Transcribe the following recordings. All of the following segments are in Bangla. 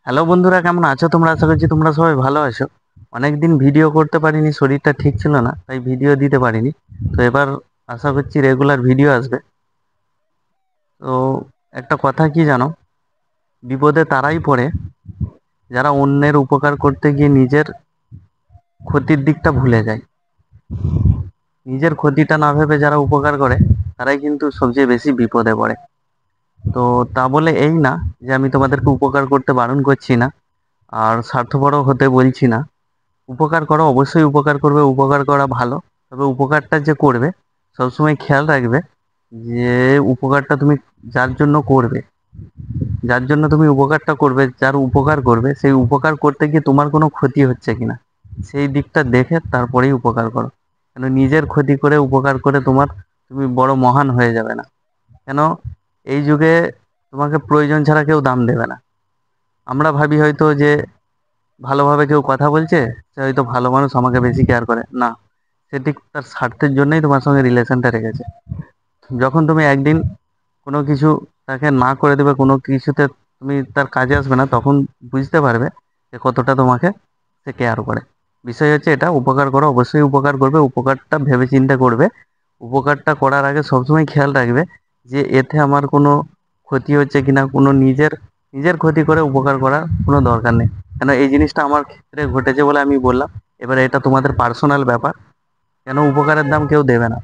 হ্যালো বন্ধুরা, কেমন আছো তোমরা? আশা করছি তোমরা সবাই ভালো আছো। অনেকদিন ভিডিও করতে পারিনি, শরীরটা ঠিক ছিল না, তাই ভিডিও দিতে পারিনি। তো এবার আশা করছি রেগুলার ভিডিও আসবে। তো একটা কথা কি জানো, বিপদে তারাই পড়ে যারা অন্যের উপকার করতে গিয়ে নিজের ক্ষতির দিকটা ভুলে যায়। নিজের ক্ষতিটা না ভেবে যারা উপকার করে তারাই কিন্তু সবচেয়ে বেশি বিপদে পড়ে। তো তা বলে এই না যে আমি তোমাদেরকে উপকার করতে বারণ করছি না, আর স্বার্থপরও হতে বলছি না। উপকার করো, অবশ্যই উপকার করবে, উপকার করা ভালো। তবে উপকারটা যে করবে সবসময় খেয়াল রাখবে যে উপকারটা তুমি যার জন্য করবে, যার জন্য তুমি উপকারটা করবে, যার উপকার করবে, সেই উপকার করতে গিয়ে তোমার কোনো ক্ষতি হচ্ছে কিনা সেই দিকটা দেখে তারপরেই উপকার করো। কেন নিজের ক্ষতি করে উপকার করে তুমি বড় মহান হয়ে যাবে না। কেন এই যুগে তোমাকে প্রয়োজন ছাড়া কেউ দাম দেবে না। আমরা ভাবি হয়তো যে ভালোভাবে কেউ কথা বলছে, সে হয়তো ভালো মানুষ, আমাকে বেশি কেয়ার করে না। সে ঠিক তার স্বার্থের জন্যই তোমার সঙ্গে রিলেশনটা রেখেছে। যখন তুমি একদিন কোনো কিছু তাকে না করে দেবে, কোনো কিছুতে তুমি তার কাজে আসবে না, তখন বুঝতে পারবে যে কতটা তোমাকে সে কেয়ার করে। বিষয় হচ্ছে এটা, উপকার করো, অবশ্যই উপকার করবে, উপকারটা ভেবে চিন্তে করবে। উপকারটা করার আগে সবসময় খেয়াল রাখবে যে এতে আমার কোনো ক্ষতি হচ্ছে কিনা। কোনো নিজের নিজের ক্ষতি করে উপকার করার কোনো দরকার নেই। কেন এই জিনিসটা আমার ক্ষেত্রে ঘটেছে বলে আমি বললাম। এবার এটা তোমাদের পার্সোনাল ব্যাপার, কেন উপকারের দাম কেউ দেবে না।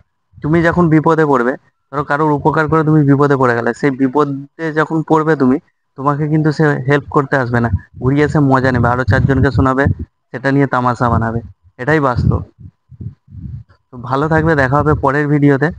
তুমি যখন বিপদে পড়বে, ধরো কারোর উপকার করে তুমি বিপদে পড়ে গেলে, সেই বিপদে যখন পড়বে তুমি, তোমাকে কিন্তু সে হেল্প করতে আসবে না, ঘুরিয়ে সে মজা নেবে, আরো চারজনকে শোনাবে, সেটা নিয়ে তামাশা বানাবে। এটাই বাস্তব। তো ভালো থাকবে, দেখা হবে পরের ভিডিওতে।